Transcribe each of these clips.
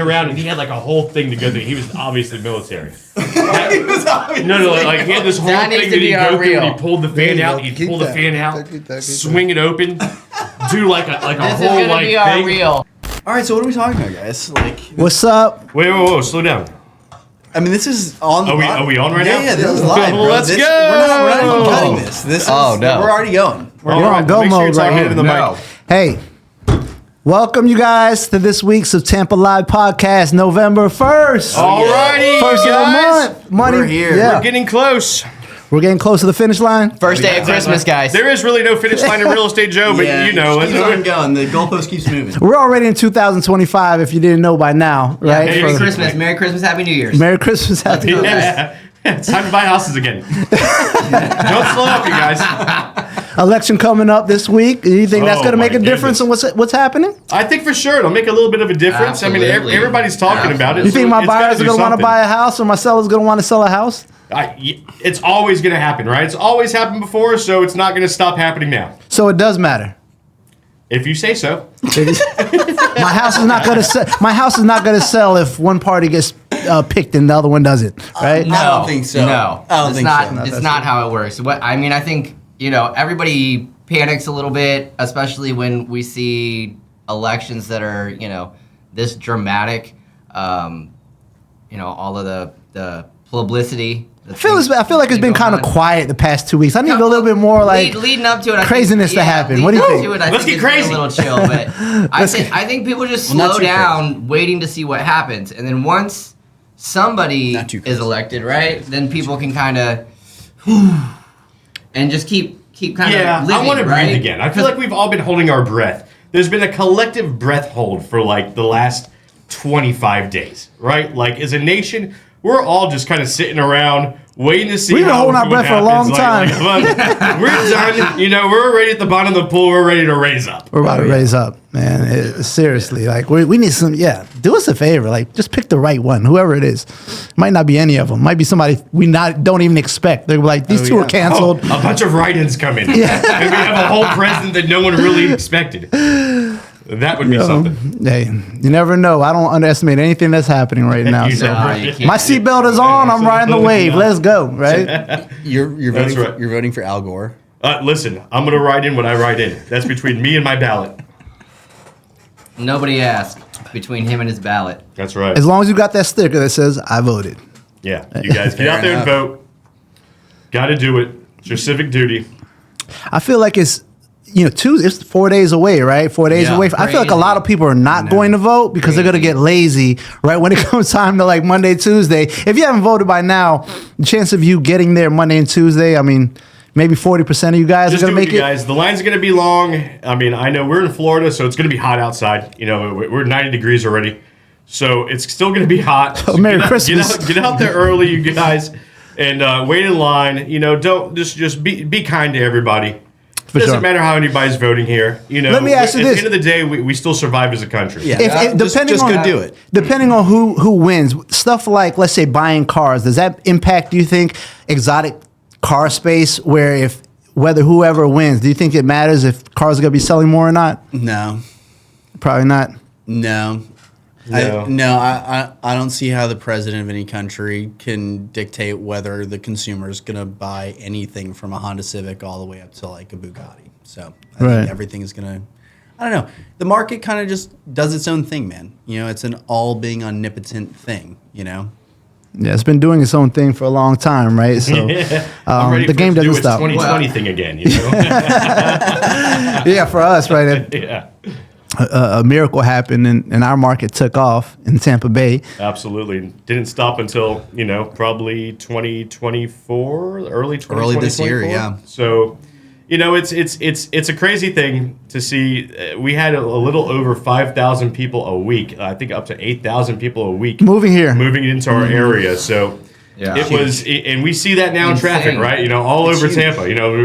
around and he had like a whole thing to go through. He was obviously military. He was obviously like he had this whole thing that he'd go through and he pulled the fan out. He'd pull the fan out, swing it open, do like a whole like thing. Real. All right, so what are we talking about, guys? Like, what's up? Wait, whoa, slow down. I mean, this is on. Are we on right now? Yeah, this is live, bro. Let's go. We're not even cutting this. This is. Oh, no. We're already going. We're on go mode right here. In the mic. Hey, welcome you guys to this week's of Tampa Live podcast, November 1st. Alrighty, First of the guys. month. Money. We're here. Yeah. We're getting close. We're getting close to the finish line. First day of Christmas, guys. There is really no finish line in real estate, Joe, but you know. Keeps on going. The goalpost keeps moving. We're already in 2025 if you didn't know by now, right? Merry Christmas. Merry Christmas. Happy New Year's. Merry Christmas, Happy New Year's. Yeah. It's time to buy houses again. Don't slow up, you guys. Election coming up this week. Do you think that's going to make a difference in what's happening? I think for sure it'll make a little bit of a difference. Absolutely. I mean, everybody's talking about it. You think my it's buyers are going to want to buy a house or my sellers going to want to sell a house? It's always going to happen, right? It's always happened before, so it's not going to stop happening now. So it does matter. If you say so. My house is not going to sell. My house is not going to sell if one party gets picked and the other one doesn't, right? No, I don't think so. No, I don't think so. It's not how it works. I think everybody panics a little bit, especially when we see elections that are this dramatic. All of the publicity. I feel like it's been kind of quiet the past 2 weeks. I need a little bit more leading up to it. Craziness to happen. What do you think? Let's get crazy. A little chill, but I think people just slow down, waiting to see what happens, and then once somebody is elected, right, then people can kind of and just keep kind of living. I want to right? breathe again. I feel like we've all been holding our breath. There's been a collective breath hold for like the last 25 days, right? Like as a nation, we're all just kind of sitting around waiting to see. We've been holding our breath for a long time. We're done. We're already at the bottom of the pool. We're ready to raise up. We're about to raise up, man. Seriously, like we need some. Yeah, do us a favor. Like just pick the right one, whoever it is. Might not be any of them. Might be somebody we don't even expect. They're like these two are canceled. A bunch of write-ins come in. Yeah. And we have a whole president that no one really expected. That would be something. Hey, you never know. I don't underestimate anything that's happening right now. So my seatbelt is on. I'm riding the wave. Let's go. Right? You're voting. You're voting for Al Gore. Listen, I'm gonna write in what I write in. That's between me and my ballot. Nobody asked. Between him and his ballot. That's right. As long as you got that sticker that says "I voted." Yeah, you guys get out there and vote. Got to do it. It's your civic duty. I feel like it's. It's 4 days away, right? 4 days away. I feel like a lot of people are not going to vote because they're going to get lazy, right? When it comes time to like Monday, Tuesday. If you haven't voted by now, the chance of you getting there Monday and Tuesday, I mean, maybe 40% of you guys are going to make it. Guys, the line's going to be long. I mean, I know we're in Florida, so it's going to be hot outside. We're 90 degrees already. So it's still going to be hot. So Merry Christmas. Get out there early, you guys, and wait in line. Don't just be kind to everybody. It doesn't matter how anybody's voting here. Let me ask you this. At the end of the day, we still survive as a country. Yeah, just go do it. Depending on who wins, stuff like, let's say, buying cars, does that impact, do you think, exotic car space where whether whoever wins, do you think it matters if cars are going to be selling more or not? No. Probably not? No. I don't see how the president of any country can dictate whether the consumer is going to buy anything from a Honda Civic all the way up to like a Bugatti. So I think everything is going to, I don't know. The market kind of just does its own thing, man. It's an all being omnipotent thing, Yeah, it's been doing its own thing for a long time, right? So the game doesn't stop. 2020 thing again, Yeah, for us, right? Yeah. A miracle happened and our market took off in Tampa Bay. Absolutely. Didn't stop until, probably 2024, early 2024. Early this year, yeah. So, it's a crazy thing to see. We had a little over 5,000 people a week. I think up to 8,000 people a week. Moving into our area. So it was, and we see that now in traffic, right? All over Tampa.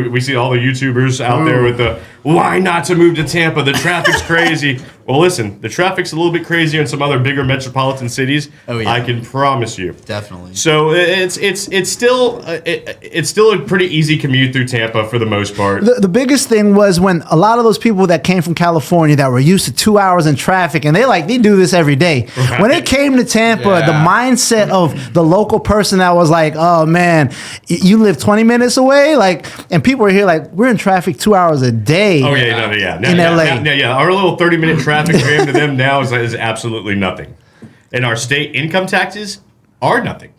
We see all the YouTubers out there with why not to move to Tampa? The traffic's crazy. Well, listen, the traffic's a little bit crazier in some other bigger metropolitan cities. Oh, yeah. I can promise you. Definitely. So it's still a pretty easy commute through Tampa for the most part. The biggest thing was when a lot of those people that came from California that were used to 2 hours in traffic, and they do this every day. Right. When it came to Tampa, the mindset of the local person that was like, oh man, you live 20 minutes away? Like, and people were here like, we're in traffic 2 hours a day. Oh yeah, in LA. Our little 30-minute traffic jam to them now is absolutely nothing, and our state income taxes are nothing.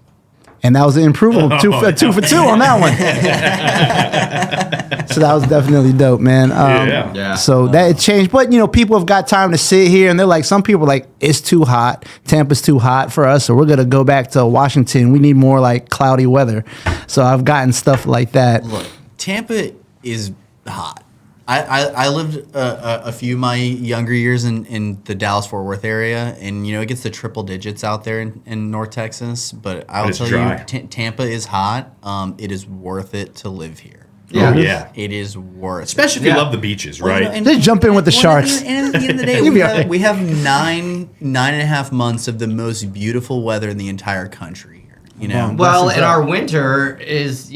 And that was an improvement, two for two on that one. So that was definitely dope, man. So that it changed, but people have got time to sit here, and they're like, some people are like, it's too hot. Tampa's too hot for us, so we're gonna go back to Washington. We need more like cloudy weather. So I've gotten stuff like that. Look, Tampa is hot. I lived a few of my younger years in the Dallas-Fort Worth area, and it gets to triple digits out there in North Texas. But I'll tell you, Tampa is hot. It is worth it to live here. Yeah, yeah, it is worth especially if you love the beaches, right? And just jump in with the sharks. And at the end of the day, we have nine and a half months of the most beautiful weather in the entire country here. Well, and our winter is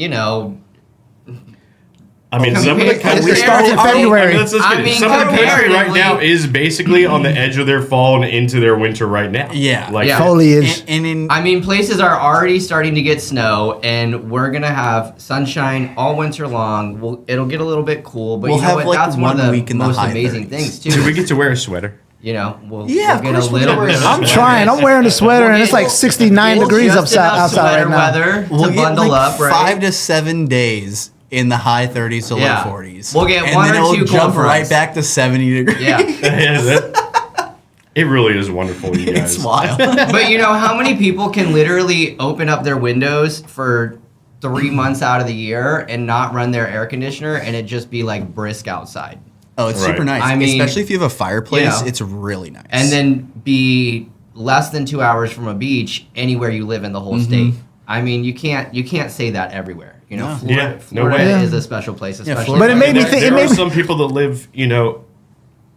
I mean, some of the country starts in February. Some of the country right now is basically on the edge of their fall and into their winter right now. Yeah, foliage. Places are already starting to get snow, and we're gonna have sunshine all winter long. It'll get a little bit cool, but we'll have that's one of the most the amazing 30s. Things too. Do we get to wear a sweater? We'll of get course a little bit. I'm trying. I'm wearing a sweater, and it's like 69 degrees outside right now. Weather we'll to get bundle up, right? 5 to 7 days in the high 30s to low 40s. We'll get and one then or two it'll jump cold right fronts. back to 70 degrees. Yeah. It really is wonderful, you guys. It's wild. But how many people can literally open up their windows for 3 months out of the year and not run their air conditioner and it just be like brisk outside? Oh, it's super nice. I mean, especially if you have a fireplace, it's really nice. And then be less than 2 hours from a beach anywhere you live in the whole state. I mean, you can't say that everywhere. Florida is a special place, especially. But it made me think. There are some people that live,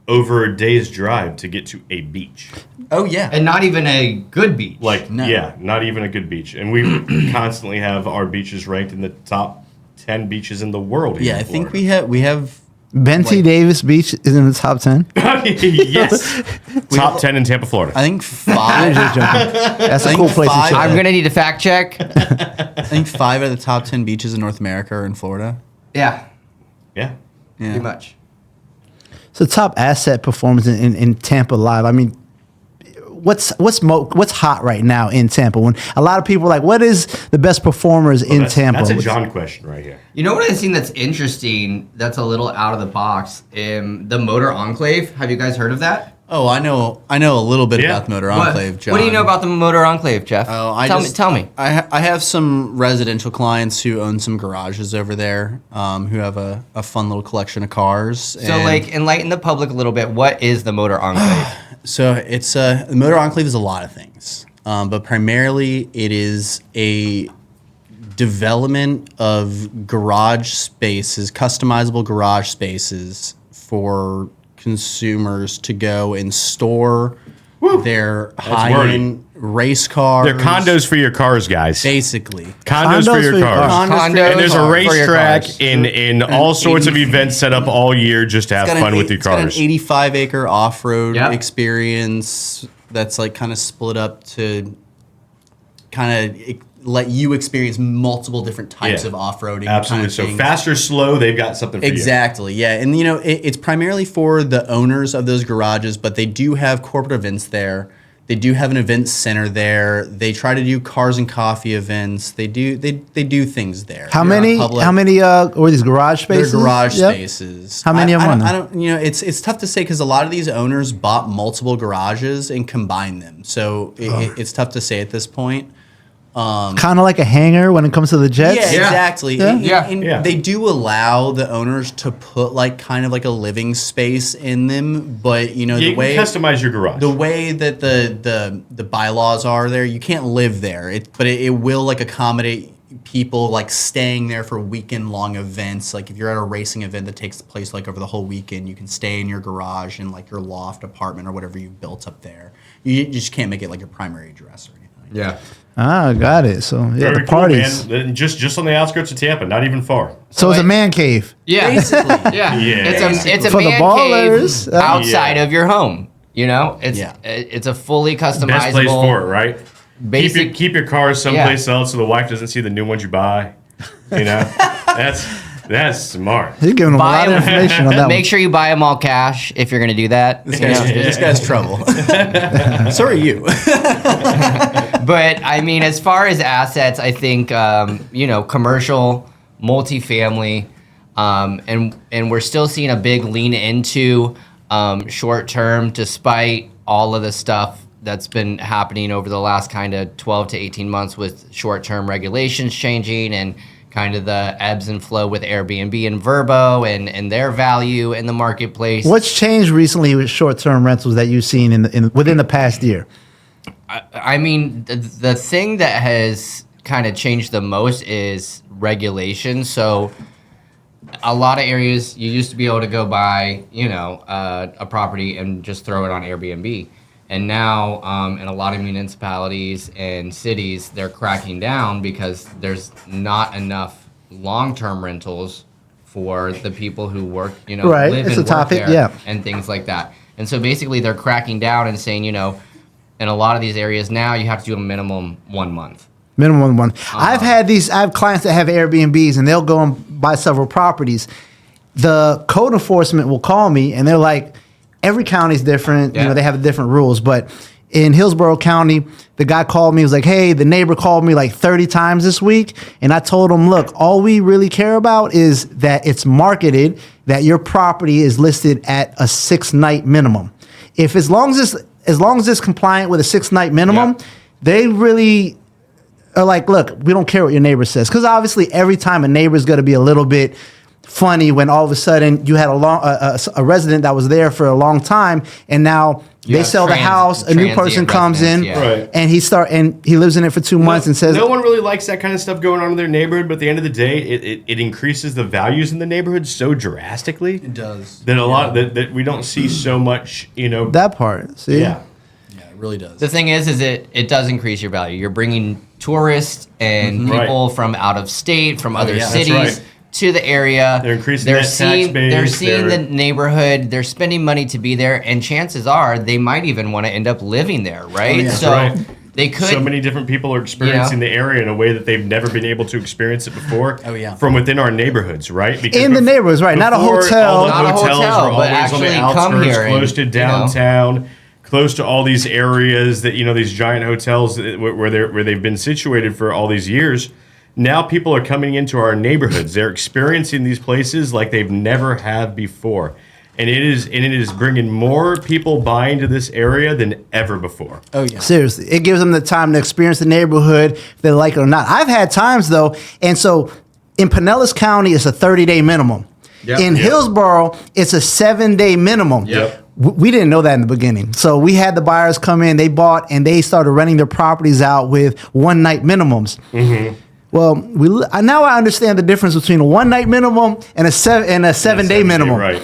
over a day's drive to get to a beach. Oh yeah, and not even a good beach. Not even a good beach. And we constantly have our beaches ranked in the top 10 beaches in the world. Yeah, I think we have. Benty Davis Beach is in the top 10. Yes, top 10 in Tampa, Florida. I think 5. That's a cool place to chill. I'm gonna need a fact check. I think 5 out of the top 10 beaches in North America are in Florida. Yeah, pretty much. So top asset performance in Tampa Live. I mean, what's hot right now in Tampa? When a lot of people are like, what is the best performers in Tampa? That's a John question right here. You know what I've seen that's interesting, that's a little out of the box? The Motor Enclave. Have you guys heard of that? Oh, I know a little bit about the Motor Enclave, John. What do you know about the Motor Enclave, Jeff? Tell me. I have some residential clients who own some garages over there, who have a fun little collection of cars. So, enlighten the public a little bit. What is the Motor Enclave? So it's the Motor Enclave is a lot of things, but primarily it is a development of garage spaces, customizable garage spaces for consumers to go and store their high-end race cars. They're condos for your cars, guys. Basically. Condos for your cars. And there's a racetrack in all sorts of events set up all year just to have fun with your cars. It's got an 85-acre off-road experience that's kind of split up to kind of let you experience multiple different types of off-roading. Absolutely. So fast or slow, they've got something for you. Exactly, yeah. And, it's primarily for the owners of those garages, but they do have corporate events there. They do have an event center there. They try to do cars and coffee events. They do things there. How many or these garage spaces? They're garage spaces. How many of them? I don't. It's tough to say because a lot of these owners bought multiple garages and combined them. So it's tough to say at this point. Kind of like a hangar when it comes to the jets. Yeah, exactly. Yeah. They do allow the owners to put kind of like a living space in them, but the way you can customize your garage. The way that the bylaws are there, you can't live there. But it will accommodate people like staying there for weekend-long events. Like if you're at a racing event that takes place like over the whole weekend, you can stay in your garage in like your loft apartment or whatever you've built up there. You just can't make it like your primary address or anything. Yeah. Ah, got it. So yeah, Very the parties. cool, man. Just on the outskirts of Tampa, not even far. So it's a man cave. Yeah. Basically. Yeah. Yeah. It's a For the man ballers. cave outside of your home. You know, Yeah. it's a fully customizable. Best place for it, right? Basic. Keep your cars someplace else so the wife doesn't see the new ones you buy. You know, that's smart. You're giving them a lot of information on that Make one. sure you buy them all cash if you're going to do that. This guy's trouble. So are you. But I mean, as far as assets, I think commercial, multifamily, and we're still seeing a big lean into short term, despite all of the stuff that's been happening over the last kind of 12 to 18 months with short term regulations changing and kind of the ebbs and flow with Airbnb and Vrbo and their value in the marketplace. What's changed recently with short-term rentals that you've seen within the past year? I mean, the thing that has kind of changed the most is regulation. So a lot of areas you used to be able to go buy, a property and just throw it on Airbnb. And now in a lot of municipalities and cities, they're cracking down because there's not enough long-term rentals for the people who work, Right, live it's and a topic, work there yeah. and things like that. And so basically they're cracking down and saying, in a lot of these areas now, you have to do a minimum 1 month. Minimum one. I have clients that have Airbnbs and they'll go and buy several properties. The code enforcement will call me and they're like, every county is different. Yeah. They have different rules. But in Hillsborough County, the guy called me. He was like, hey, the neighbor called me like 30 times this week. And I told him, look, all we really care about is that it's marketed that your property is listed at a 6-night minimum. If as long as it's compliant with a 6-night minimum, they really are like, look, we don't care what your neighbor says. Because obviously every time a neighbor is going to be a little bit funny when all of a sudden you had a resident that was there for a long time and now they sell the house, a new person comes in Right. and he lives in it for 2 months and says no one really likes that kind of stuff going on in their neighborhood, but at the end of the day, it increases the values in the neighborhood so drastically. It does. That a lot that we don't see so much, that part. See? Yeah. Yeah, it really does. The thing is it does increase your value. You're bringing tourists and people from out of state, from other yeah. cities That's right. to the area. They're increasing that tax seeing, base, They're seeing they're- the neighborhood. They're spending money to be there, and chances are they might even want to end up living there, right? yeah. So That's right. they could. So many different people are experiencing the area in a way that they've never been able to experience it before. Oh, yeah. From within our neighborhoods, right? Because In the neighborhoods, right, not a before, hotel. All the Not a hotels hotel, were but always on the actually come outskirts, here close and, to downtown, close to all these areas that these giant hotels where they've been situated for all these years. Now people are coming into our neighborhoods. They're experiencing these places like they've never have before. And it is bringing more people buying to this area than ever before. Oh, yeah. Seriously, it gives them the time to experience the neighborhood, if they like it or not. I've had times though, and so in Pinellas County, it's a 30-day minimum. Yep. In Hillsborough, it's a 7-day minimum. Yep. We didn't know that in the beginning. So we had the buyers come in, they bought, and they started renting their properties out with 1-night minimums. Mm-hmm. Well, now I understand the difference between a 1-night minimum and a 7-day minimum. Right.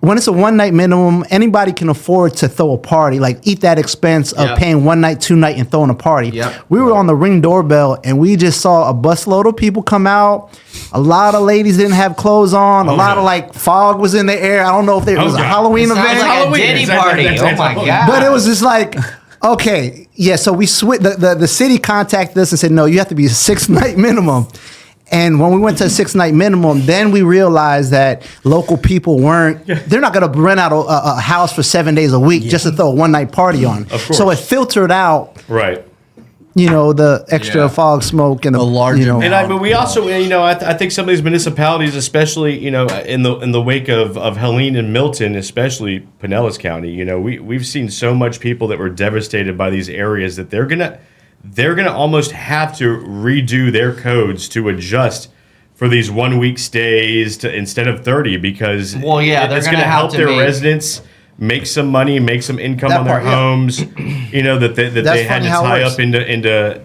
When it's a 1-night minimum, anybody can afford to throw a party, like eat that expense of Yep. paying 1 night, 2 night, and throwing a party. Yep. We were on the Ring doorbell, and we just saw a busload of people come out. A lot of ladies didn't have clothes on. A lot of fog was in the air. I don't know if it was a God. Halloween Sounds event. like Halloween. a Diddy Exactly. party. That's Oh my Halloween. god! But it was just like, okay, yeah. So we switched. The city contacted us and said, no, you have to be a 6-night minimum. And when we went to a 6-night minimum, then we realized that local people they're not going to rent out a house for 7 days a week just to throw a 1-night party on. Of course. So it filtered out, Right. the extra fog, smoke, and A large amount. But we also, I think some of these municipalities, especially, in the wake of Helene and Milton, especially Pinellas County, we've seen so much people that were devastated by these areas that they're gonna almost have to redo their codes to adjust for these 1-week stays instead of 30 because they're it's gonna gonna have help to their make- residents make some money, make some income That on their part, yeah. homes. That That's they had funny to how it tie works. up into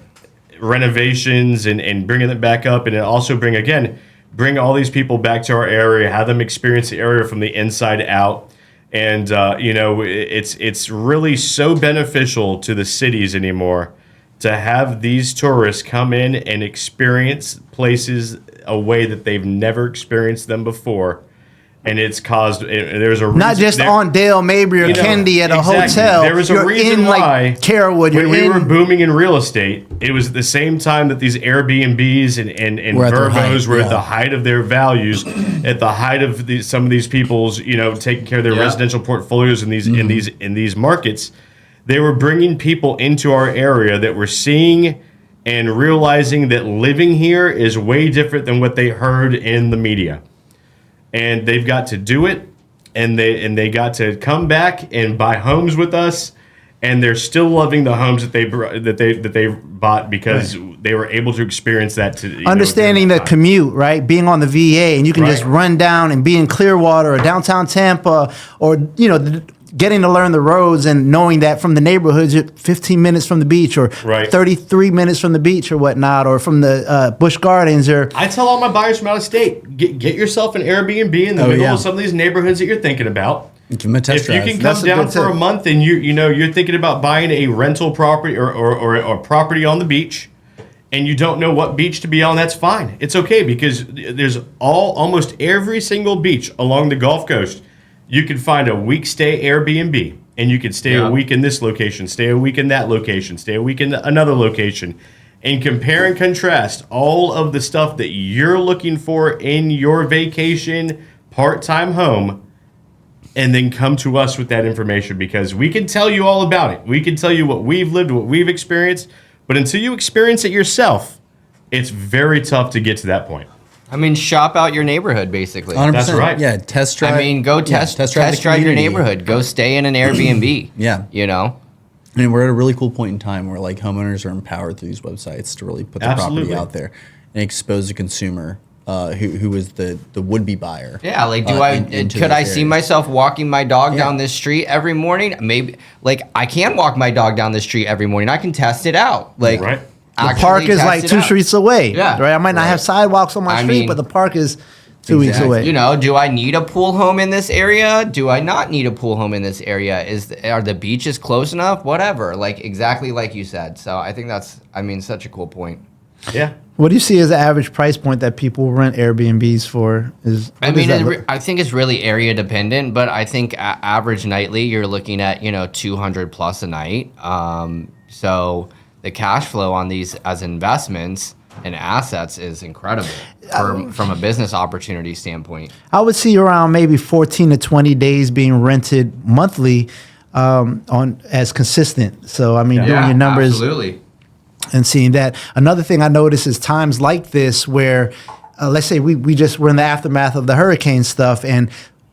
renovations and bringing it back up, and it also bring all these people back to our area, have them experience the area from the inside out. And it's really so beneficial to the cities anymore to have these tourists come in and experience places a way that they've never experienced them before. And it's caused. There's a reason, not just on Dale, Mabry, or Kennedy at a hotel. There was a reason why Carrollwood. When we were booming in real estate, it was at the same time that these Airbnbs and Verbos were at the height of their values, at the height of some of these people's taking care of their residential portfolios in these markets. They were bringing people into our area that were seeing and realizing that living here is way different than what they heard in the media. And they've got to do it, and they got to come back and buy homes with us, and they're still loving the homes that they bought because they were able to experience that. Understanding the commute, right? Being on the VA, and you can just run down and be in Clearwater or downtown Tampa, or getting to learn the roads and knowing that from the neighborhoods, you're 15 minutes from the beach or 33 minutes from the beach or whatnot, or from the Busch Gardens. I tell all my buyers from out of state, get yourself an Airbnb in the middle of some of these neighborhoods that you're thinking about. Give them a test drive. If you can come down for a month and you're thinking about buying a rental property or property on the beach, and you don't know what beach to be on, that's fine. It's okay, because there's almost every single beach along the Gulf Coast. You can find a week stay Airbnb, and you can stay a week in this location, stay a week in that location, stay a week in another location, and compare and contrast all of the stuff that you're looking for in your vacation part-time home, and then come to us with that information, because we can tell you all about it. We can tell you what we've lived, what we've experienced, but until you experience it yourself, it's very tough to get to that point. I mean, shop out your neighborhood, basically. 100%. That's right. Yeah, test drive. I mean, go test drive your neighborhood. Go stay in an Airbnb. Yeah. I mean, we're at a really cool point in time where homeowners are empowered through these websites to really put the property out there and expose the consumer who is the would-be buyer. Yeah, could I see myself walking my dog down this street every morning? Maybe. I can walk my dog down the street every morning. I can test it out. Right. The park is two streets away. Yeah. Right. I might not have sidewalks on my street, but the park is 2 weeks away. Do I need a pool home in this area? Do I not need a pool home in this area? Are the beaches close enough? Whatever. Exactly like you said. So I think that's, such a cool point. Yeah. What do you see as the average price point that people rent Airbnbs for? I think it's really area dependent, but I think average nightly you're looking at 200 plus a night. So the cash flow on these as investments and assets is incredible from a business opportunity standpoint. I would see around maybe 14 to 20 days being rented monthly on as consistent. So doing your numbers. Absolutely. And seeing that. Another thing I notice is times like this where, let's say we're in the aftermath of the hurricane stuff, and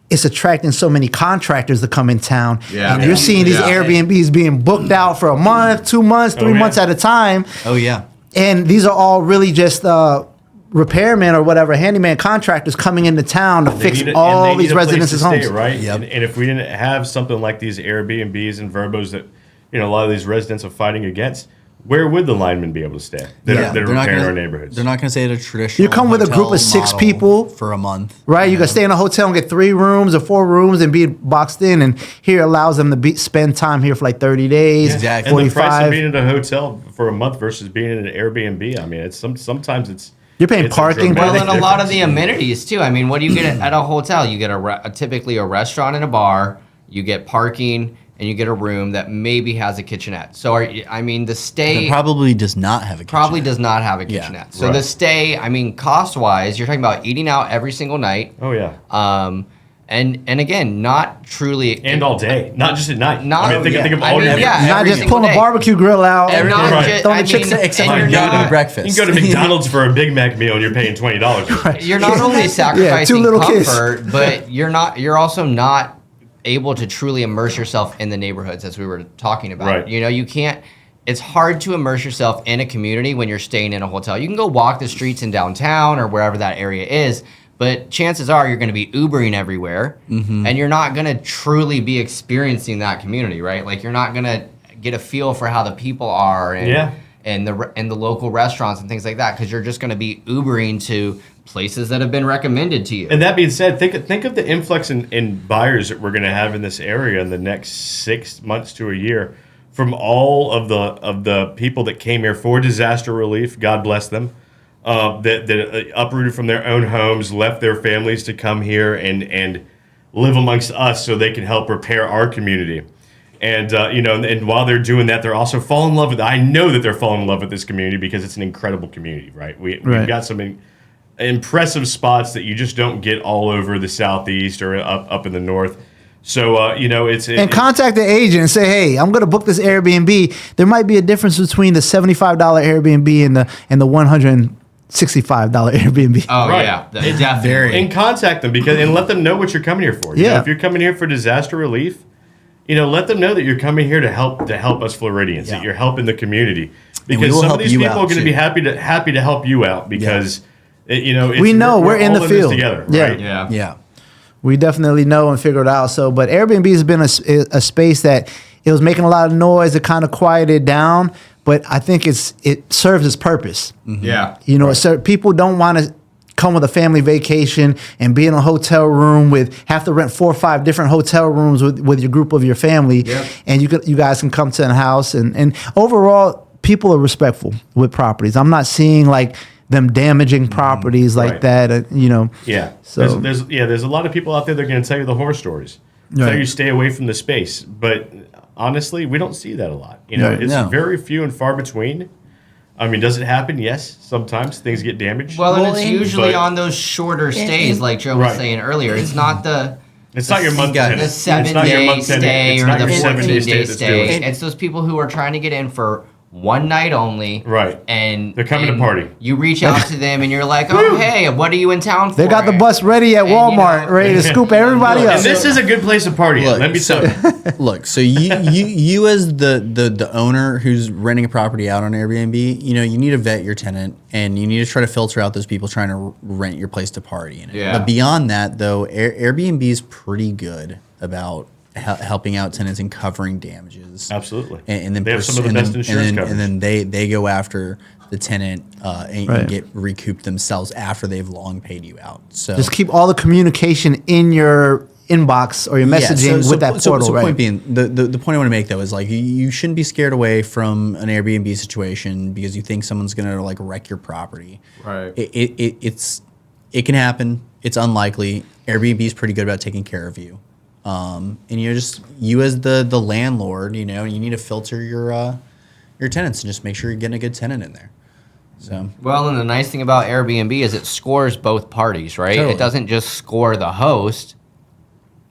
it's attracting so many contractors to come in town. Yeah. And you're seeing these Airbnbs being booked out for a month, 2 months, 3 months at a time. Oh, yeah. And these are all really just repairmen or whatever, handyman contractors coming into town to fix all these residences' homes. Right? Yep. And if we didn't have something like these Airbnbs and Verbos that a lot of these residents are fighting against, where would the linemen be able to stay that are repairing our neighborhoods? They're not going to stay at a traditional You come with a group of 6 people. For a month. Right? You can stay in a hotel and get 3 rooms or 4 rooms and be boxed in. And here allows them to spend time here for 30 days, exactly. 45. And the price of being in a hotel for a month versus being in an Airbnb, it's sometimes it's... You're paying parking. Well, and a lot of the amenities, too. What do you get at a hotel? You get typically a restaurant and a bar. You get parking. And you get a room that maybe has a kitchenette. So, the stay... It probably does not have a kitchenette. Probably does not have a kitchenette. Yeah. So the stay, cost-wise, you're talking about eating out every single night. Oh, yeah. And again, not truly... And all day. Not just at night. Think of all day. Not just pulling a barbecue grill out. And except when you're going to breakfast. You can go to McDonald's for a Big Mac meal and you're paying $20. Right. You're not only sacrificing comfort, but you're also not able to truly immerse yourself in the neighborhoods, as we were talking about. Right. You can't. It's hard to immerse yourself in a community when you're staying in a hotel. You can go walk the streets in downtown or wherever that area is, but chances are you're going to be Ubering everywhere, and you're not going to truly be experiencing that community, right? You're not going to get a feel for how the people are, and and the local restaurants and things like that, because you're just going to be Ubering to places that have been recommended to you. And that being said, think of the influx in buyers that we're going to have in this area in the next 6 months to a year, from all of the people that came here for disaster relief. God bless them. That uprooted from their own homes, left their families to come here and live amongst us so they can help repair our community. And and while they're doing that, they're also falling in love with. I know that they're falling in love with this community because it's an incredible community, right? We've got some impressive spots that you just don't get all over the southeast or up in the north. So it's contact the agent and say, hey, I'm going to book this Airbnb. There might be a difference between the $75 Airbnb and the $165 Airbnb. Oh right. yeah, definitely. And contact them and let them know what you're coming here for. You know, if you're coming here for disaster relief, let them know that you're coming here to help us Floridians, that you're helping the community, because some of these people are going to be happy to help you out because it's, we know we're in the field together, right? Yeah. We definitely know and figure it out. So, but Airbnb has been a space that it was making a lot of noise. It kind of quieted down, but I think it serves its purpose. Mm-hmm. Yeah, So people don't want to come with a family vacation and be in a hotel room have to rent 4 or 5 different hotel rooms with your group of your family, and you guys can come to the house and overall people are respectful with properties. I'm not seeing like them damaging properties like that, Yeah. So there's a lot of people out there that are going to tell you the horror stories, tell you stay away from the space, but honestly, we don't see that a lot. It's very few and far between. I mean, does it happen? Yes, sometimes things get damaged. Well, and it's usually on those shorter stays, like Joe was saying earlier. It's not it's not your month tenant. The 7-day stay or the 14-day stay. It's those people who are trying to get in for one night only. Right. And they're coming to party. You reach out to them and you're like, oh, hey, what are you in town for? They got the bus ready at Walmart, ready to scoop everybody up. And this is a good place to party at. Let me tell you. Look, so you as the owner who's renting a property out on Airbnb, you need to vet your tenant and you need to try to filter out those people trying to rent your place to party in it. Yeah. But beyond that, though, Airbnb is pretty good about helping out tenants and covering damages. Absolutely. And then they have some of the best insurance coverage. And then they go after the tenant and get recouped themselves after they've long paid you out. So just keep all the communication in your inbox or your messaging with that portal. So point being, the point I want to make though is like you shouldn't be scared away from an Airbnb situation because you think someone's gonna like wreck your property. Right. It can happen. It's unlikely. Airbnb is pretty good about taking care of you. And you as the landlord, you need to filter your tenants and just make sure you're getting a good tenant in there. So well, and the nice thing about Airbnb is it scores both parties, right? Totally. It doesn't just score the host;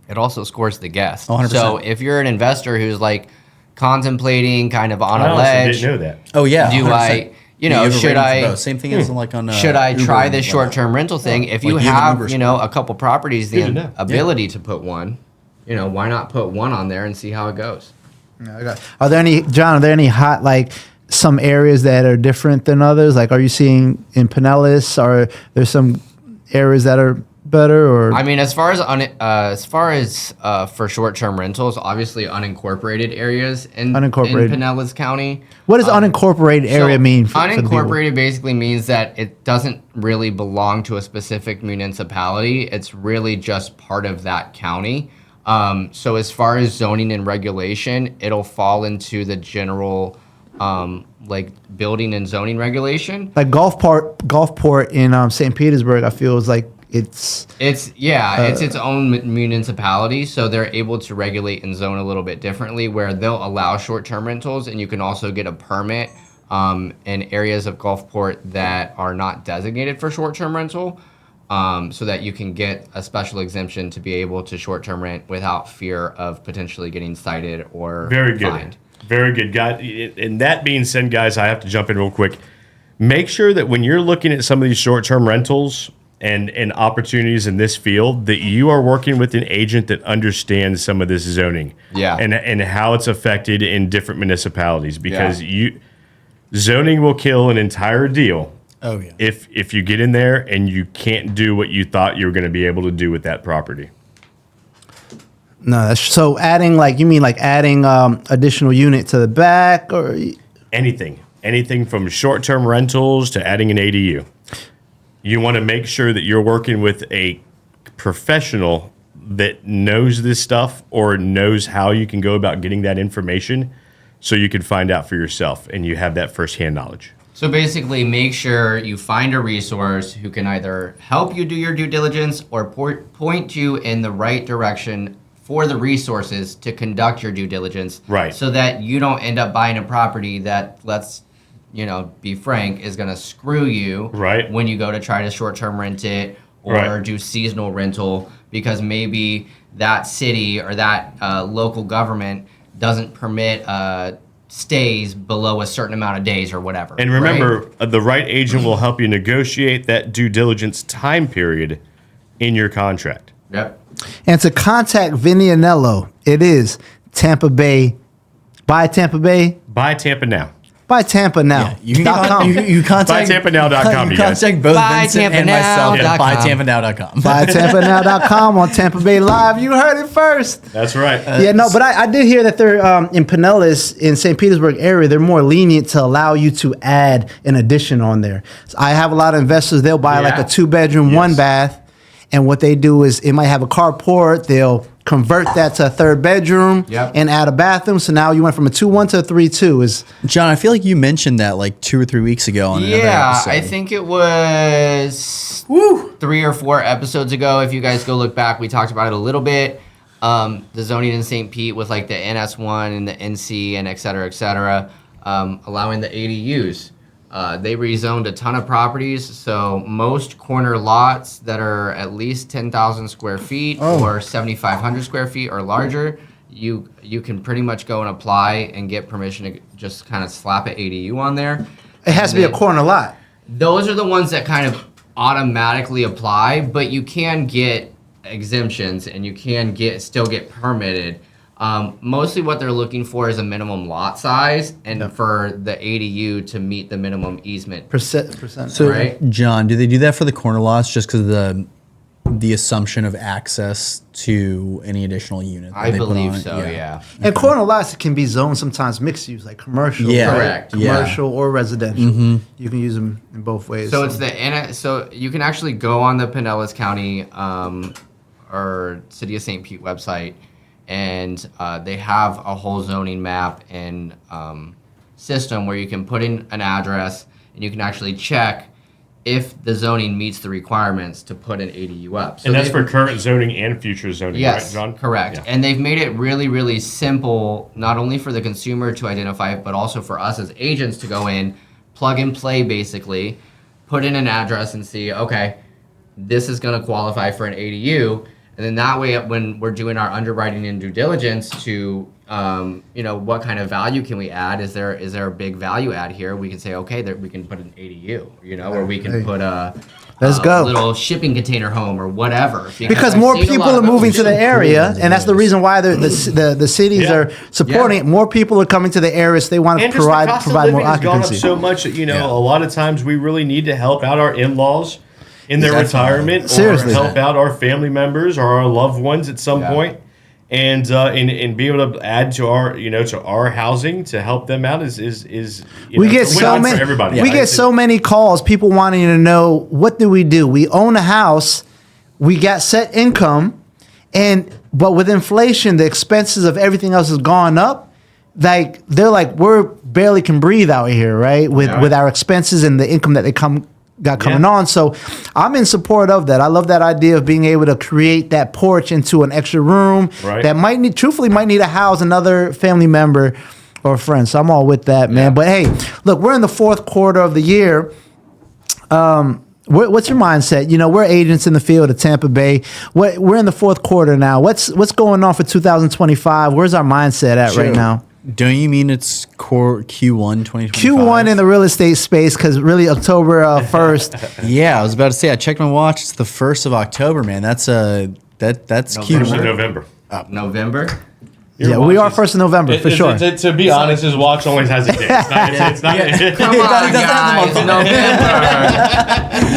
it also scores the guest. 100%. So if you're an investor who's like contemplating, kind of on a I ledge, didn't know that. Oh yeah. do 100%. I? Should I? Same thing as like on. Should I Uber try and this whatnot. short-term rental thing? If Like you you have have, an Uber a couple properties, Good to the know. ability to put one, why not put one on there and see how it goes? Are there any hot, like, some areas that are different than others? Like, are you seeing in Pinellas, or there's some areas that are better? Or I mean, as far as for short-term rentals, obviously unincorporated areas in Pinellas County. What does unincorporated area mean? For the people? Unincorporated basically means that it doesn't really belong to a specific municipality. It's really just part of that county. So as far as zoning and regulation, it'll fall into the general like building and zoning regulation. Like Gulfport in St. Petersburg, I feel is like it's its own municipality, so they're able to regulate and zone a little bit differently, where they'll allow short-term rentals, and you can also get a permit in areas of Gulfport that are not designated for short-term rental, so that you can get a special exemption to be able to short-term rent without fear of potentially getting cited or fined. Very good, guys. And that being said, guys, I have to jump in real quick. Make sure that when you're looking at some of these short-term rentals and opportunities in this field, that you are working with an agent that understands some of this zoning, and how it's affected in different municipalities, because zoning will kill an entire deal. Oh yeah. If you get in there and you can't do what you thought you were going to be able to do with that property. No, that's so adding, like, you mean like adding additional unit to the back or anything anything from short-term rentals to adding an ADU. You want to make sure that you're working with a professional that knows this stuff or knows how you can go about getting that information so you can find out for yourself and you have that firsthand knowledge. So basically, make sure you find a resource who can either help you do your due diligence or point you in the right direction for the resources to conduct your due diligence. Right. So that you don't end up buying a property that, let's be frank, is going to screw you right. when you go to try to short-term rent it or right. do seasonal rental, because maybe that city or that local government doesn't permit stays below a certain amount of days or whatever. And remember, the right agent will help you negotiate that due diligence time period in your contract. Yep. And to contact Vinny Anello, it is Tampa Bay. Buy Tampa Bay. Buy Tampa now. Buy Tampa now. Yeah, you contact BuyTampaNow.com. You contact both Vincent and myself at BuyTampaNow.com. BuyTampaNow.com on Tampa Bay Live. You heard it first. That's right. Yeah, no, but I did hear that they're in Pinellas, in St. Petersburg area, they're more lenient to allow you to add an addition on there. So I have a lot of investors, they'll buy like a 2-bedroom, 1-bath, and what they do is it might have a carport, they'll convert that to a 3rd bedroom and add a bathroom. So now you went from a 2-1 to a 3-2. John, I feel like you mentioned that like 2 or 3 weeks ago on another episode. I think it was 3 or 4 episodes ago. If you guys go look back, we talked about it a little bit. The zoning in St. Pete with like the NS1 and the NC and et cetera, allowing the ADUs. They rezoned a ton of properties, so most corner lots that are at least 10,000 square feet or 7,500 square feet or larger, you can pretty much go and apply and get permission to just kind of slap an ADU on there. It has to be a corner lot. Those are the ones that kind of automatically apply, but you can get exemptions and you can still get permitted. Mostly what they're looking for is a minimum lot size and for the ADU to meet the minimum easement. Percent. So, right? John, do they do that for the corner lots just because of the assumption of access to any additional unit? I believe so, yeah. And corner lots can be zoned sometimes mixed use, like commercial. Yeah. Correct. Commercial or residential. Mm-hmm. You can use them in both ways. So so you can actually go on the Pinellas County or City of St. Pete website, and they have a whole zoning map and system where you can put in an address and you can actually check if the zoning meets the requirements to put an ADU up. So and that's for current zoning and future zoning, yes, right, John? Correct. Yeah. And they've made it really, really simple, not only for the consumer to identify it, but also for us as agents to go in, plug and play basically, put in an address and see, okay, this is going to qualify for an ADU. And then that way, when we're doing our underwriting and due diligence to, what kind of value can we add? Is there a big value add here? We can say, okay, we can put an ADU, or we can put a little shipping container home or whatever. Because more people are moving to the area, and that's the reason why the cities are supporting it. More people are coming to the areas. They want to provide more occupancy. Gone up so much that, a lot of times we really need to help out our in-laws in their retirement, or help out our family members or our loved ones at some point, and be able to add to our to our housing to help them out is we get so many for everybody. We get so many calls, people wanting to know, what do? We own a house, we got set income, but with inflation, the expenses of everything else has gone up. Like they're like, we're barely can breathe out here, right? With our expenses and the income that they got coming on. So I'm in support of that. I love that idea of being able to create that porch into an extra room that might need to house another family member or friend. So I'm all with that, man. But hey, look, we're in the 4th quarter of the year. What's your mindset? We're agents in the field of Tampa Bay. We're in the 4th quarter now. What's going on for 2025? Where's our mindset at right now? Don't you mean it's core Q1 2025? Q1 in the real estate space, because really October 1st. Yeah, I was about to say, I checked my watch. It's the 1st of October, man. That's Q1 Q1. November. November. Yeah, we are 1st of November for sure. To be honest, his watch always has a date. It's not. Come on, guys,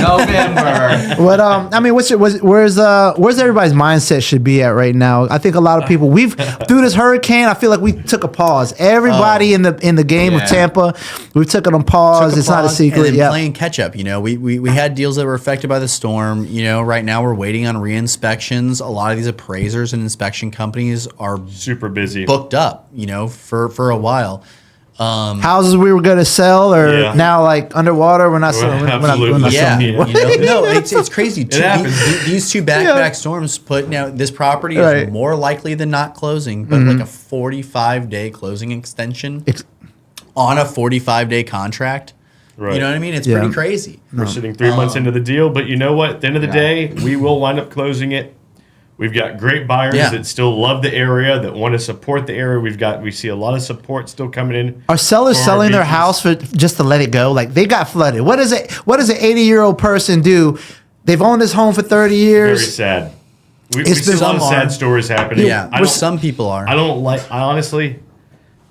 November. But I mean, where's everybody's mindset should be at right now? I think a lot of people through this hurricane. I feel like we took a pause. Everybody in the game of Tampa, we've taken a pause. It's not a secret. Yeah, playing catch up. You know, we had deals that were affected by the storm. You know, right now we're waiting on re-inspections. A lot of these appraisers and inspection companies are super busy, booked up, you know, for a while. Houses we were going to sell are now like underwater. We're not selling. Absolutely. No, it's crazy. These two back-to-back storms put this property is more likely than not closing, but like a 45-day closing extension on a 45-day contract. Right. You know what I mean? It's pretty crazy. We're sitting 3 months into the deal, but you know what? At the end of the day, we will wind up closing it. We've got great buyers that still love the area, that want to support the area. We see a lot of support still coming in. Are sellers selling their house for just to let it go? Like they got flooded. What does an 80-year-old person do? They've owned this home for 30 years. Very sad. We see a lot of sad stories happening. Yeah, some people are. I honestly,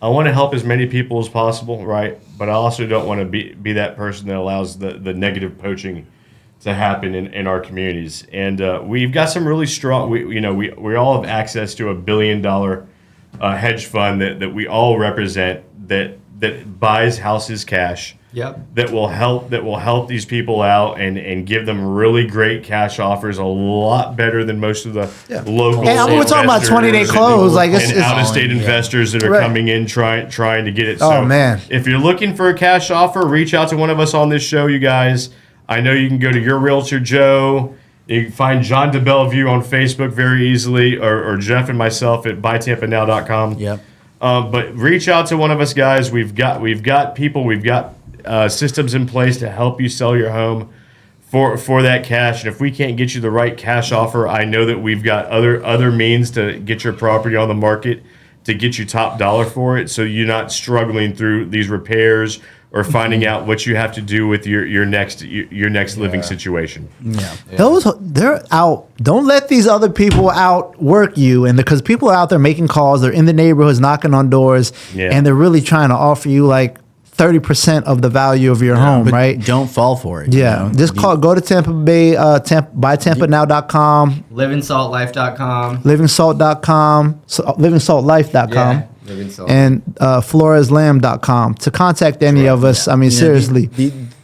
I want to help as many people as possible, right? But I also don't want to be that person that allows the negative poaching to happen in our communities. And we've got some really strong, we all have access to $1 billion hedge fund that we all represent that buys houses cash. Yep. That will help these people out and give them really great cash offers, a lot better than most of the local. And we're talking about 20-day close, like it's out-of-state investors that are coming in trying to get it. Oh man! If you're looking for a cash offer, reach out to one of us on this show, you guys. I know you can go to Your Realtor Joe. You can find John DeBellevue on Facebook very easily, or Jeff and myself at buytampanow.com. Yep. But reach out to one of us, guys. We've got people. We've got systems in place to help you sell your home for that cash. And if we can't get you the right cash offer, I know that we've got other means to get your property on the market to get you top dollar for it, so you're not struggling through these repairs or finding out what you have to do with your next living situation. Yeah. They're out. Don't let these other people outwork you, and because people are out there making calls, they're in the neighborhoods knocking on doors, and they're really trying to offer you like 30% of the value of your home, right? Don't fall for it. Yeah. Just go to Tampa Bay, buytampanow.com. Livingsaltlife.com. Livingsaltlife.com. Yeah. And floreslam.com to contact any of us. I mean, seriously.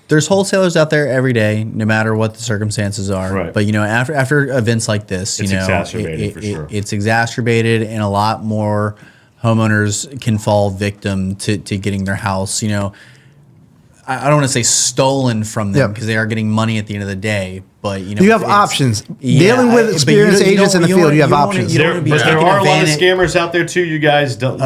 There's wholesalers out there every day, no matter what the circumstances are. Right. But after events like this, it's exacerbated for sure. It's exacerbated, and a lot more homeowners can fall victim to getting their house. I don't want to say stolen from them because they are getting money at the end of the day. But you have options. Dealing with experienced agents in the field, you have options. There are a lot of scammers out there too. You guys don't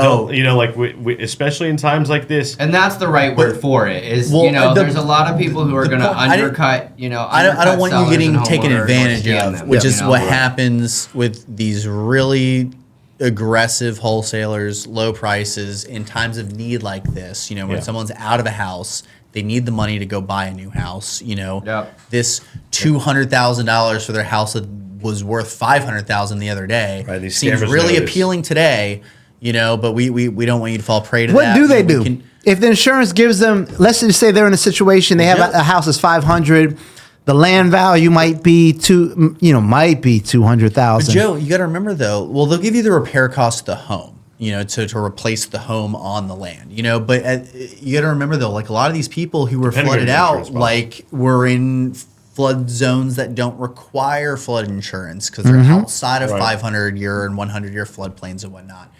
especially in times like this. And that's the right word for it. There's a lot of people who are going to undercut. I don't want you getting taken advantage of, which is what happens with these really aggressive wholesalers, low prices in times of need like this. When someone's out of a house, they need the money to go buy a new house. This $200,000 for their house that was worth $500,000 the other day seems really appealing today. But we don't want you to fall prey to that. What do they do? If the insurance gives them, let's just say they're in a situation, they have a house that's $500,000. The land value might be $200,000. Joe, you got to remember though. Well, they'll give you the repair cost of the home, to replace the home on the land, But you got to remember though, like a lot of these people who were flooded out, like were in flood zones that don't require flood insurance because they're outside of 500-year and 100-year floodplains and whatnot,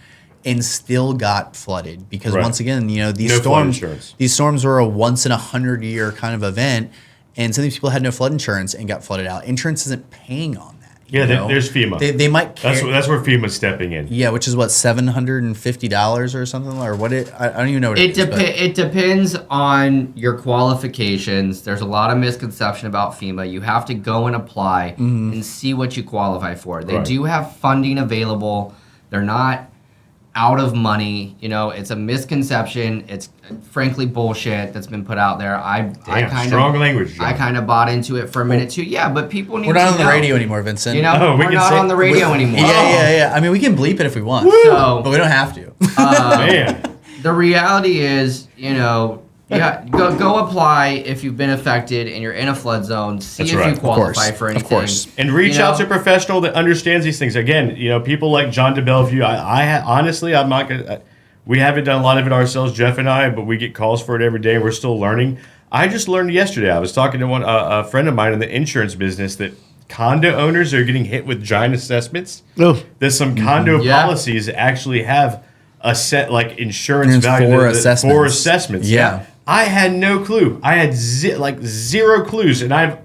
and still got flooded because once again, these storms were a once in 100-year kind of event. And some of these people had no flood insurance and got flooded out. Insurance isn't paying on that. There's FEMA. They might carry, that's where FEMA's stepping in. Yeah, which is what, $750 or something, or what I don't even know what it is. It depends on your qualifications. There's a lot of misconception about FEMA. You have to go and apply and see what you qualify for. They do have funding available. They're not out of money. You know, it's a misconception. It's frankly bullshit that's been put out there. I strong language, John. I kind of bought into it for a minute too. Yeah, but people need to know. We're not on the radio anymore, Vincent. You know, we're not on the radio anymore. Yeah. I mean, we can bleep it if we want. So, but we don't have to. Man. The reality is, you know, go apply if you've been affected and you're in a flood zone. See if you qualify for anything. Of course. And reach out to a professional that understands these things. Again, you know, people like John DeBellevue. Honestly, I'm not gonna. We haven't done a lot of it ourselves, Jeff and I, but we get calls for it every day. We're still learning. I just learned yesterday. I was talking to a friend of mine in the insurance business that condo owners are getting hit with giant assessments. Oh. That some condo policies actually have a set like insurance value for assessments. Yeah. I had no clue. I had zero clues, and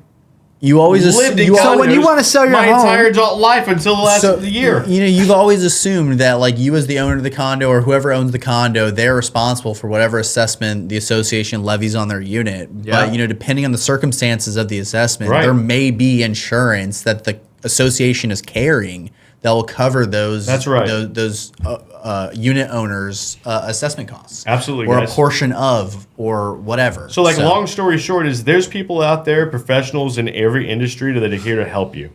you always lived in so when you want to sell your my home, entire adult life until the last of the year. You know, you've always assumed that like you as the owner of the condo or whoever owns the condo, they're responsible for whatever assessment the association levies on their unit. Yeah. But you know, depending on the circumstances of the assessment, Right. there may be insurance that the association is carrying that will cover those. That's right. Those unit owners' assessment costs. Absolutely, or guys. a portion of, or whatever. So, long story short is there's people out there, professionals in every industry that are here to help you.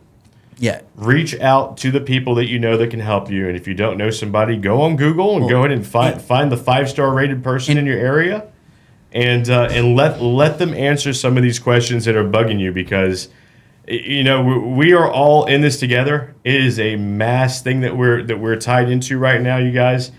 Yeah. Reach out to the people that you know that can help you. And if you don't know somebody, go on Google and go ahead and find the 5-star rated person in your area and let them answer some of these questions that are bugging you, because you know, we are all in this together. It is a mass thing that we're tied into right now, you guys,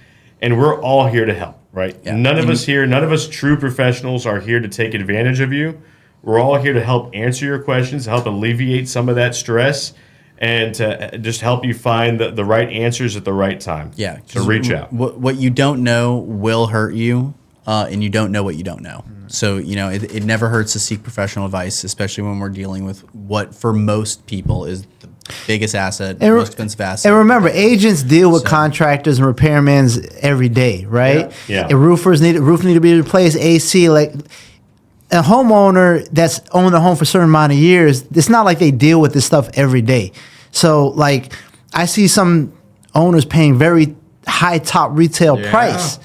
and we're all here to help, right? Yeah. None of us true professionals are here to take advantage of you. We're all here to help answer your questions, help alleviate some of that stress, and to just help you find the right answers at the right time. Yeah. So reach out. What you don't know will hurt you, and you don't know what you don't know. So, you know, it never hurts to seek professional advice, especially when we're dealing with what, for most people, is the biggest asset, the most expensive asset. And remember, agents deal with contractors and repairmen every day, right? Yeah. And roof need to be replaced, AC, like a homeowner that's owned a home for a certain amount of years, it's not like they deal with this stuff every day. So, like, I see some owners paying very high top retail price.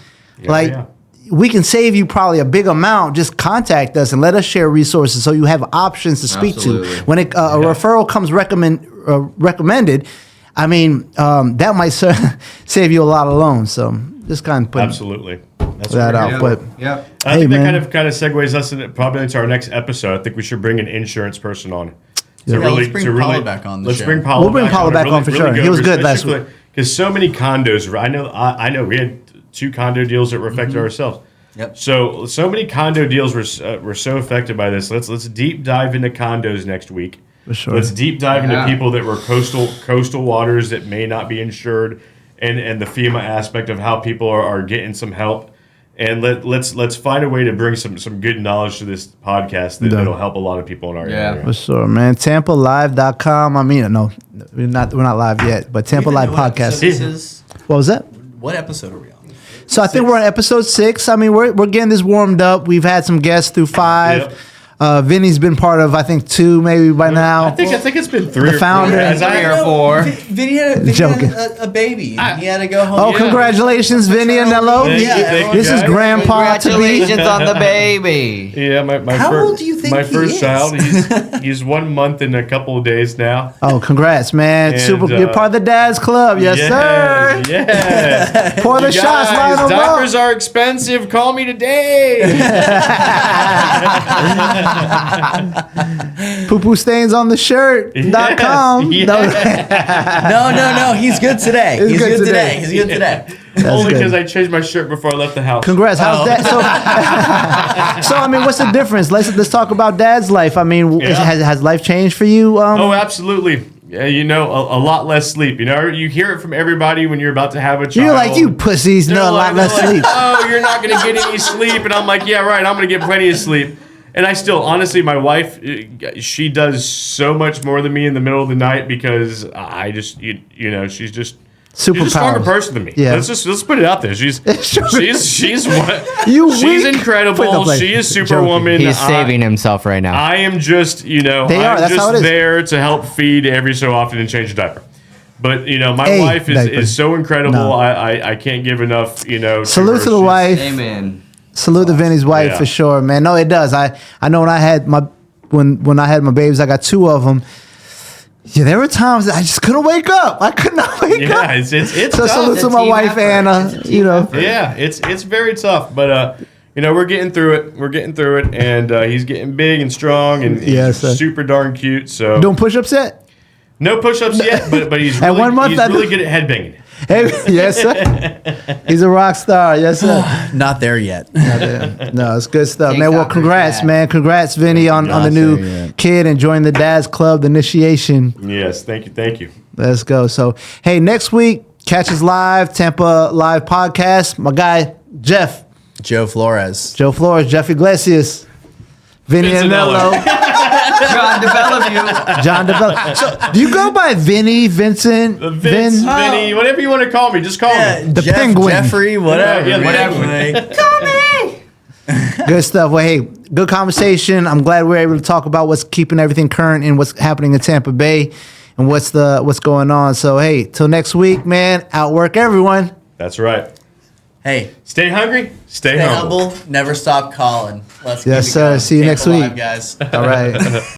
We can save you probably a big amount. Just contact us and let us share resources so you have options to speak to. When a referral comes recommended, I mean, that might save you a lot of loans. So just kind of put that out. But I think that kind of segues us into our next episode. I think we should bring an insurance person on. Let's bring Paula back on the show. We'll bring Paula back on for sure. He was good last week. Because so many condos, I know we had 2 condo deals that were affected ourselves. Yep. So many condo deals were so affected by this. Let's deep dive into condos next week. For sure. Let's deep dive into people that were coastal waters that may not be insured, and the FEMA aspect of how people are getting some help. And let's find a way to bring some good knowledge to this podcast that'll help a lot of people in our area. For sure, man. TampaLive.com. I mean, no, we're not live yet, but Tampa Live Podcast. What was that? What episode are we on? So I think we're on episode 6. I mean, we're getting this warmed up. We've had some guests through 5. Yep. Vinny's been part of, I think, 2 maybe by now. I think it's been 3 The or founder. 3 or 4. Vinny had a baby. He had to go home. Oh, congratulations, Vinny and Nello. Thank you, This is guys. Grandpa to be. Congratulations on the baby. Yeah, my How first, old do you think my he first is? child? He's 1 month and a couple of days now. Oh, congrats, man. And, Super. You're part of the Dad's Club. Yes, sir. Yes. Pour the shots, line them Diapers up. are expensive. Call me today. Poo-poo stains on the shirt.com. Yes. No. He's good today. He's good today. He's good today. Only good. because I changed my shirt before I left the house. Congrats. How's that? So, I mean, what's the difference? Let's talk about Dad's life. I mean, has life changed for you? Oh, absolutely. Yeah, you know, a lot less sleep. You know, you hear it from everybody when you're about to have a child. You're like, you pussies, They're no, a lot less they're sleep. Oh, you're not going to get any sleep. And I'm like, yeah, right. I'm going to get plenty of sleep. And I still, honestly, my wife, she does so much more than me in the middle of the night because I just, you know, she's just Superpowers. She's a stronger person than me. Yeah. Let's put it out there. She's You she's weak. incredible. She is Superwoman. He's saving himself right now. I am just, you know, They are. I'm That's how it just is. there to help feed every so often and change a diaper. But my Hey, wife is so incredible. No. I can't give enough. Salute to the wife. Amen. Salute to Vinny's wife Yeah. for sure, man. No, it does. I know when I had my babies, I got 2 of them. Yeah, there were times that I just couldn't wake up. I could not wake up. Yeah, it's So tough. salute to my team wife effort. Anna. It's a team effort. Yeah, it's very tough, but we're getting through it. We're getting through it, and he's getting big and strong, and Yes, he's sir. super darn cute. So Doing push-ups yet? no push-ups yet, but he's At really, 1 month, he's I- really good at headbanging. Hey, yes, sir. He's a rock star. Yes, sir. Not there yet. No, it's good stuff, Thank man. Well, God for congrats, that. man. Congrats, Vinny, on the Not new there yet. kid and joining the Dad's Club, the initiation. Yes, thank you. Let's go. So, hey, next week, catch us live, Tampa Live Podcast. My guy, Jeff, Joe Flores. Joe Flores, Jeff Iglesias, Vinny Vincenello. Anello, John DeBellevue. John DeBella. So, do you go by Vinny, Vincent, Vince, Vinny, whatever you want to call me, just call me. The Penguin. Jeffrey, whatever. Yeah, whatever. Like, Good stuff. Well, hey, good conversation. I'm glad we're able to talk about what's keeping everything current and what's happening in Tampa Bay and what's going on. So, hey, till next week, man. Outwork everyone. That's right. hey, Stay hungry. Stay stay humble. humble. Never stop calling. Let's Yes, keep it sir. going. See you Tampa next Live, week. guys. All right.